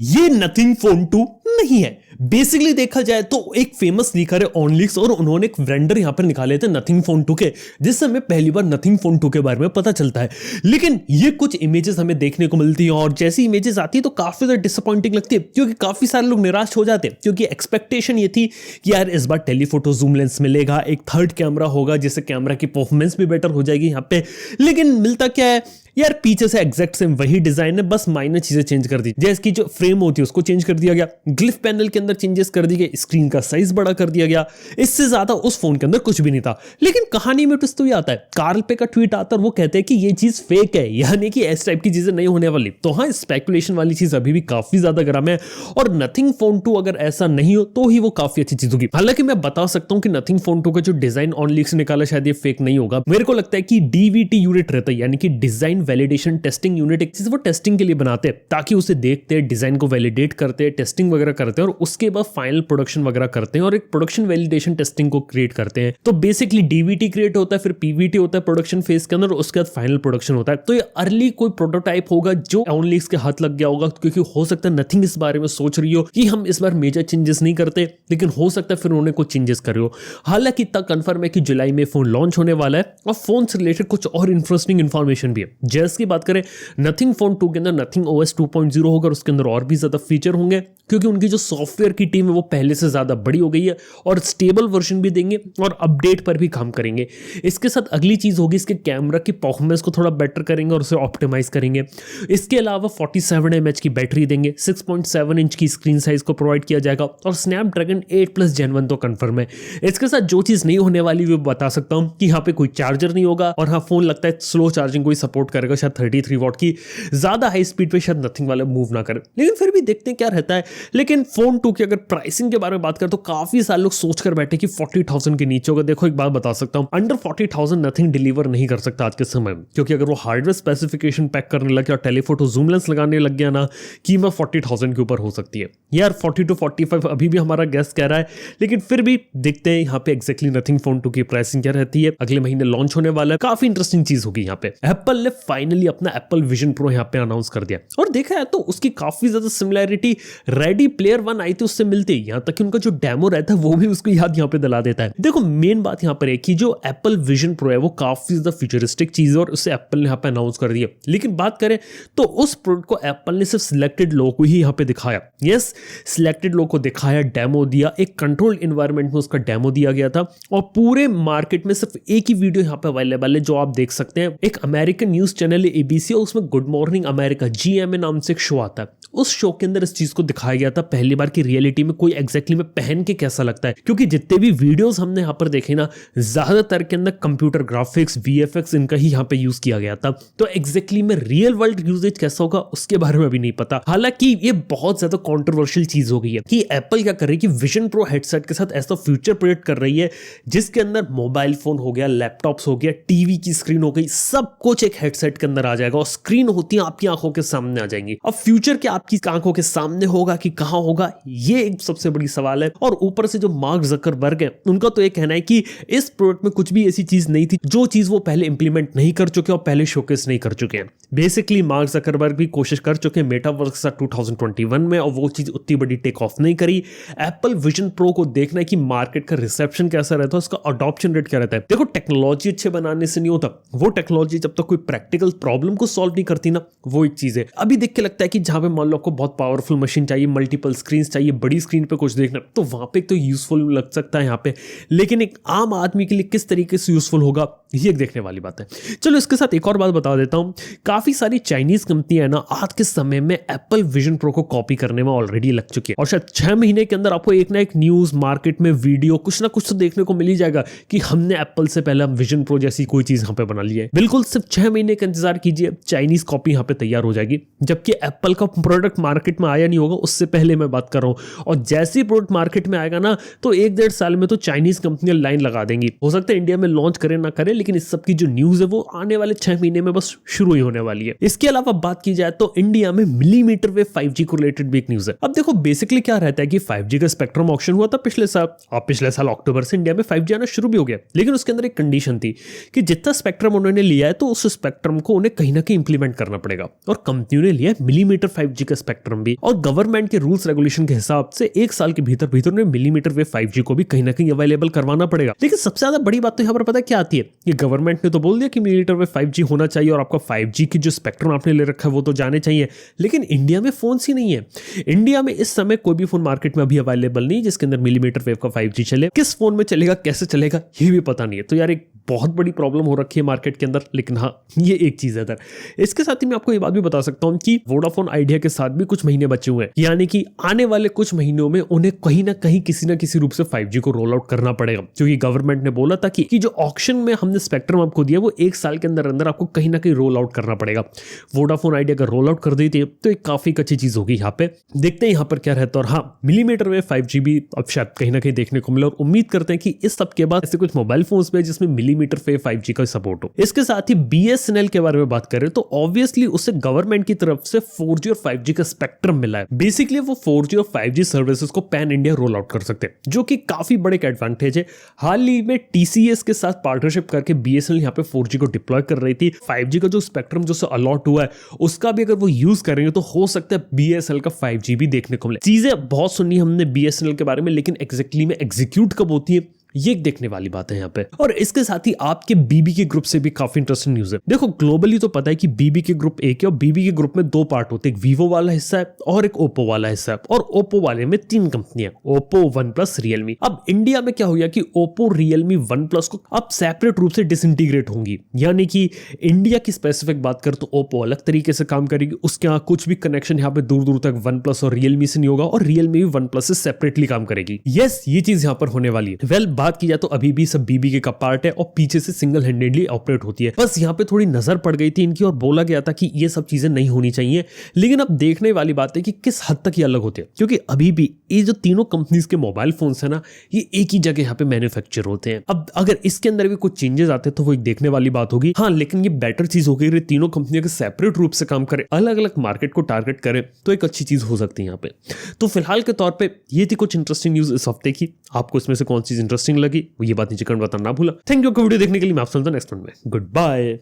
ये nothing phone 2 नहीं है। बेसिकली देखा जाए तो एक फेमस लीकर है ऑनलीक्स और उन्होंने एक वेंडर यहां पर निकाले थे नथिंग फोन 2 के, जिससे हमें पहली बार नथिंग फोन 2 के बारे में पता चलता है। लेकिन ये कुछ इमेजेस हमें देखने को मिलती है और जैसी इमेजेस आती है तो काफी ज्यादा डिसअपॉइंटिंग लगती है, क्योंकि काफी सारे लोग निराश हो जाते हैं, क्योंकि एक्सपेक्टेशन ये थी कि यार इस बार टेलीफोटो जूम लेंस मिलेगा, एक थर्ड कैमरा होगा जिससे कैमरा की परफॉर्मेंस भी बेटर हो जाएगी यहाँ पे। लेकिन मिलता क्या है यार, पीछे से एग्जैक्ट सेम वही डिजाइन है, बस माइनर चीजें चेंज कर दी। जैसे कि जो फ्रेम होती है उसको चेंज कर दिया गया, ग्लिफ पैनल के अंदर चेंजेस कर दिए गए, स्क्रीन का साइज बड़ा कर दिया गया। इससे ज्यादा उस फोन के अंदर कुछ भी नहीं था। लेकिन कहानी में ट्विस्ट तो ये आता है, कार्ल पे का ट्वीट आता है और वो कहते हैं कि ये चीज फेक है, यानी कि इस टाइप की चीजें नहीं होने वाली। तो हाँ, स्पेकुलेशन वाली चीज अभी भी काफी ज्यादा गर्म है और नथिंग फोन 2 अगर ऐसा नहीं हो तो ही वो काफी अच्छी चीज होगी। हालांकि मैं बता सकता हूं कि नथिंग फोन 2 का जो डिजाइन ऑनलीक्स निकाला शायद ये फेक नहीं होगा। मेरे को लगता है कि डीवीटी यूनिट रहता है, यानी कि डिजाइन वैलिडेशन टेस्टिंग यूनिट, एक चीज वो टेस्टिंग के लिए बनाते हैं ताकि उसे देखते हैं, डिजाइन को वैलिडेट करते हैं, टेस्टिंग वगैरह करते हैं और उसके बाद फाइनल प्रोडक्शन वगैरह करते हैं और एक प्रोडक्शन वैलिडेशन टेस्टिंग को क्रिएट करते हैं। तो बेसिकली डीवीटी क्रिएट होता है, फिर पीवीटी होता है प्रोडक्शन फेज के अंदर, उसके बाद फाइनल प्रोडक्शन होता है। तो ये अर्ली कोई प्रोटोटाइप होगा जो ऑनलीक्स के हाथ लग गया होगा, क्योंकि हो सकता है नथिंग इस बारे में सोच रही हो कि हम इस बार मेजर चेंजेस नहीं करते, लेकिन हो सकता है फिर उन्होंने कुछ चेंजेस करे हो। हालांकि तक कंफर्म है कि जुलाई में फोन लॉन्च होने वाला है और फोन से रिलेटेड कुछ और इंटरेस्टिंग इंफॉर्मेशन भी है। जैसे की बात करें नथिंग फोन 2 के अंदर नथिंग OS 2.0 होगा, उसके अंदर और भी ज्यादा फीचर होंगे, क्योंकि उनकी जो सॉफ्टवेयर की टीम है वो पहले से ज्यादा बड़ी हो गई है और स्टेबल वर्जन भी देंगे और अपडेट पर भी काम करेंगे। इसके साथ अगली चीज होगी, इसके कैमरा की परफॉर्मेंस को थोड़ा बेटर करेंगे और उसे ऑप्टिमाइज करेंगे। इसके अलावा 47 mAh की बैटरी देंगे, 6.7 इंच की स्क्रीन साइज को प्रोवाइड किया जाएगा और स्नैपड्रैगन 8+ Gen 1 तो कंफर्म है। इसके साथ जो चीज नहीं होने वाली वो बता सकता हूं कि यहाँ पे कोई चार्जर नहीं होगा और हाँ, फोन लगता है स्लो चार्जिंग को ही सपोर्ट करेगा, शायद 33 वॉट की, ज्यादा हाई स्पीड पे शायद नथिंग वाला मूव ना करे, लेकिन फिर भी देखते हैं क्या रहता है। लेकिन फोन 2 की अगर प्राइसिंग के बारे में बात करें तो काफी सारे लोग सोच कर बैठे कि 40,000 के नीचे होगा। देखो एक बात बता सकता हूं, अंडर 40,000 नथिंग डिलीवर नहीं कर सकता आज के समय में, क्योंकि अगर वो हार्डवेयर स्पेसिफिकेशन पैक करने लग गया और टेलीफोटो जूम लेंस लगाने लग गया ना, कीमत 40,000 के ऊपर हो सकती है। यार 40 to 45 अभी भी हमारा गेस कह रहा है, लेकिन फिर भी देखते हैं यहाँ पे एग्जैक्टली नथिंग फोन 2 की प्राइसिंग क्या रहती है। अगले महीने लॉन्च होने वाला है, काफी इंटरेस्टिंग चीज होगी यहाँ पे। एप्पल ने फाइनली अपना एप्पल विजन प्रो यहाँ पे अनाउंस कर दिया और देखा है तो उसकी काफी ज्यादा सिमिलैरिटी रेडी प्लेयर 1 आई थी उससे मिलती है, यहाँ तक कि उनका जो डेमो रहता है वो भी उसको याद यहाँ पे दिला देता है। देखो मेन बात यहाँ पर है कि जो एप्पल विजन प्रो है वो काफी ज्यादा फ्यूचरिस्टिक चीज है और उसे एप्पल ने यहाँ पे अनाउंस कर दिया। लेकिन बात करें तो उस प्रोडक्ट को एप्पल ने सिर्फ सिलेक्टेड लोगों को ही यहाँ पे दिखाया। यस, सिलेक्टेड लोगों को दिखाया, डेमो दिया, एक कंट्रोल्ड एनवायरनमेंट में उसका डेमो दिया गया था और पूरे मार्केट में सिर्फ एक ही वीडियो यहाँ पे अवेलेबल है जो आप देख सकते हैं। एक अमेरिकन न्यूज चैनल है ABC और उसमें गुड मॉर्निंग अमेरिका GMA नाम से एक शो आता है। उस शो के अंदर इस चीज को दिखाया गया था पहली बार की रियलिटी में कोई एग्जैक्टली में पहन के कैसा लगता है, क्योंकि जितने भी वीडियोस हमने यहाँ पर देखे ना, ज्यादातर के अंदर कंप्यूटर ग्राफिक्स VFX इनका ही यहाँ पे यूज किया गया था। तो एग्जैक्टली में रियल वर्ल्ड यूजेज कैसा होगा उसके बारे में अभी नहीं पता। हालांकि ये बहुत ज्यादा कॉन्ट्रोवर्शियल चीज हो गई है कि एप्पल क्या कर रही है कि विजन प्रो हेडसेट के साथ ऐसा फ्यूचर प्रोजेक्ट कर रही है जिसके अंदर मोबाइल फोन हो गया, लैपटॉप्स हो गया, टीवी की स्क्रीन हो गई, सब कुछ एक हेडसेट के अंदर आ जाएगा और स्क्रीन होती है आपकी आंखों के सामने आ जाएंगी। अब फ्यूचर क्या आपकी आंखों के सामने होगा कि कहां होगा, ये एक सबसे बड़ी सवाल है। और ऊपर से जो मार्क जकरबर्ग है उनका तो ये कहना है कि इस प्रोडक्ट में कुछ भी ऐसी चीज नहीं थी जो चीज वो पहले इंप्लीमेंट नहीं कर चुके और पहले शोकेस नहीं कर चुके हैं। बेसिकली मार्क जकरबर्ग भी कोशिश कर चुके हैं मेटावर्स के साथ 2021 में और वो चीज उतनी बड़ी टेक ऑफ नहीं करी। एप्पल विजन प्रो को देखना है कि मार्केट का रिसेप्शन कैसा रहता है, उसका अडॉप्शन रेट क्या रहता है। देखो टेक्नोलॉजी अच्छे बनाने से नहीं होता, वो टेक्नोलॉजी जब तक कोई प्रैक्टिकल प्रॉब्लम को सॉल्व नहीं करती ना, वो एक चीज है। अभी देख के लगता है कि जहां पे मान लो आपको बहुत पावरफुल मशीन चाहिए, मल्टीपल स्क्रीन चाहिए, बड़ी स्क्रीन पे कुछ देखना, तो वहां पे तो यूजफुल लग सकता है यहाँ पे, लेकिन एक आम आदमी के लिए किस तरीके से यूजफुल होगा ये एक देखने वाली बात है। चलो इसके साथ एक और बात बता देता हूं, काफी सारी चाइनीज कंपनियां है ना आज के समय में एप्पल विजन प्रो को कॉपी करने में ऑलरेडी लग चुकी है और शायद 6 महीने के अंदर आपको एक ना एक न्यूज मार्केट में वीडियो कुछ ना कुछ तो देखने को मिल ही जाएगा कि हमने एप्पल से पहले विजन प्रो जैसी कोई चीज यहाँ पे बना ली है। बिल्कुल सिर्फ 6 महीने का इंतजार कीजिए, चाइनीज कॉपी यहाँ पे तैयार हो जाएगी, जबकि एप्पल का प्रोडक्ट मार्केट में आया नहीं होगा उससे पहले मैं बात कर रहा हूँ। और जैसे प्रोडक्ट मार्केट में आएगा ना तो 1-1.5 साल में तो चाइनीज कंपनियां लाइन लगा देंगी। हो सकता है इंडिया में लॉन्च करे ना करे, लेकिन इस सब की जो न्यूज है वो आने वाले 6 महीने में बस शुरू ही होने वाली है। इसके अलावा बात की जाए तो इंडिया में मिलीमीटर वेव 5G को रिलेटेड भी एक न्यूज है। अब देखो बेसिकली क्या रहता है कि 5G का स्पेक्ट्रम ऑक्शन हुआ था पिछले साल, और पिछले साल अक्टूबर से इंडिया में 5G आना शुरू भी हो गया, लेकिन उसके अंदर एक कंडीशन थी कि जितना स्पेक्ट्रम उन्होंने लिया है तो उस स्पेक्ट्रम को उन्हें कहीं ना कहीं इंप्लीमेंट करना पड़ेगा, और कंपनियों ने लिया मिलीमीटर 5G का स्पेक्ट्रम भी, और गवर्नमेंट के रूल्स रेगुलेशन के हिसाब से एक साल के भीतर भीतर उन्हें मिलीमीटर वेव 5G को भी कहीं ना कहीं अवेलेबल करवाना पड़ेगा। लेकिन सबसे ज्यादा बड़ी बात तो यहाँ पर पता है क्या आती है, कि गवर्नमेंट ने तो बोल दिया कि मिलीमीटर वेव 5G होना चाहिए और आपका 5G की जो स्पेक्ट्रम आपने ले रखा है वो तो जाने चाहिए, लेकिन इंडिया में फोन ही नहीं है। इंडिया में इस समय कोई भी फोन मार्केट में अभी अवेलेबल नहीं जिसके अंदर मिलीमीटर वेव का 5G चले। किस फोन में चलेगा, कैसे चलेगा, ये भी पता नहीं है। तो यार एक बहुत बड़ी प्रॉब्लम हो रखी है मार्केट के अंदर। लेकिन हाँ, ये एक चीज है। इसके साथ ही मैं आपको ये बात भी बता सकता हूं कि वोडाफोन आइडिया के साथ भी कुछ महीने बचे हुए हैं, यानी कि आने वाले कुछ महीनों में उन्हें कहीं ना कहीं किसी ना किसी रूप से 5G को रोल आउट करना पड़ेगा, क्योंकि गवर्नमेंट ने बोला था कि जो ऑक्शन में हमने स्पेक्ट्रम आपको दिया वो एक साल के अंदर अंदर आपको कहीं ना कहीं रोल आउट करना पड़ेगा। वोडाफोन आइडिया का रोल आउट कर देती है तो एक काफी अच्छी चीज होगी। यहाँ पे देखते हैं यहाँ पर क्या रहता है। और हाँ, मिलीमीटर वेव 5G भी अब शायद कहीं ना कहीं देखने को मिला, और उम्मीद करते हैं कि इस सब के बाद ऐसे कुछ मोबाइल फोन्स में जिसमें मिलीमीटर वेव 5G का सपोर्ट हो। इसके साथ ही BSNL के बारे में बात करें तो ऑब्वियसली उसे गवर्नमेंट की तरफ से 4G और 5G का स्पेक्ट्रम मिला है। बेसिकली वो 4G और 5G सर्विसेज को पैन इंडिया रोल आउट कर सकते हैं, जो कि काफी बड़े एडवांटेज है। हाल ही में TCS के साथ पार्टनरशिप करके BSNL यहाँ पे 4G को डिप्लॉय कर रही थी। 5G का जो स्पेक्ट्रम जो अलॉट हुआ है उसका भी अगर वो यूज करेंगे तो हो सकता है BSNL का 5G भी देखने को मिले। चीजें बहुत सुनी हमने BSNL के बारे में, लेकिन एग्जैक्टली में एग्जीक्यूट कब होती है ये देखने वाली बात है यहाँ पे। और इसके साथ ही आपके BBK ग्रुप से भी काफी इंटरेस्टिंग न्यूज है। देखो ग्लोबली तो पता है कि BBK ग्रुप एक है, और BBK ग्रुप में दो पार्ट होते हैं, एक Vivo वाला हिस्सा है और एक Oppo वाला हिस्सा है, और Oppo वाले में 3 कंपनियां, Oppo, OnePlus, Realme। अब इंडिया में क्या हो गया कि Oppo, Realme, OnePlus को अब सेपरेट रूप से डिसइंटीग्रेट होंगी, यानी कि इंडिया की स्पेसिफिक बात कर तो Oppo अलग तरीके से काम करेगी, उसके यहाँ कुछ भी कनेक्शन यहाँ पे दूर दूर तक OnePlus और Realme से नहीं होगा, और Realme भी OnePlus से सेपरेटली काम करेगी। यस, ये चीज यहाँ पर होने वाली है। वेल, बात की जाए तो अभी भी सब BBK का पार्ट है और पीछे से सिंगल हैंडेडली ऑपरेट होती है। बस यहाँ पे थोड़ी नजर पड़ गई थी इनकी और बोला गया था कि ये सब चीजें नहीं होनी चाहिए, लेकिन अब देखने वाली बात है कि किस हद तक ये अलग होते हैं, क्योंकि अभी भी ये जो तीनों कंपनीज के मोबाइल फोन्स है ना, ये एक ही जगह यहाँ पे मैन्युफैक्चर होते हैं। अब अगर इसके अंदर भी कुछ चेंजेस आते हैं तो वो एक देखने वाली बात होगी। हाँ, लेकिन ये बेटर चीज होगी अगर तीनों कंपनियों के सेपरेट रूप से काम करे, अलग अलग मार्केट को टारगेट करे, तो एक अच्छी चीज हो सकती है यहाँ पे। तो फिलहाल के तौर पे ये थी कुछ इंटरेस्टिंग न्यूज इस हफ्ते की। आपको इसमें से कौन सी चीज इंटरेस्टिंग लगी वो ये बात नीचे कमेंट बताना ना भूला। थैंक यू वीडियो देखने के लिए। मैं आपसे मिलता हूं नेक्स्ट वन में। Good bye.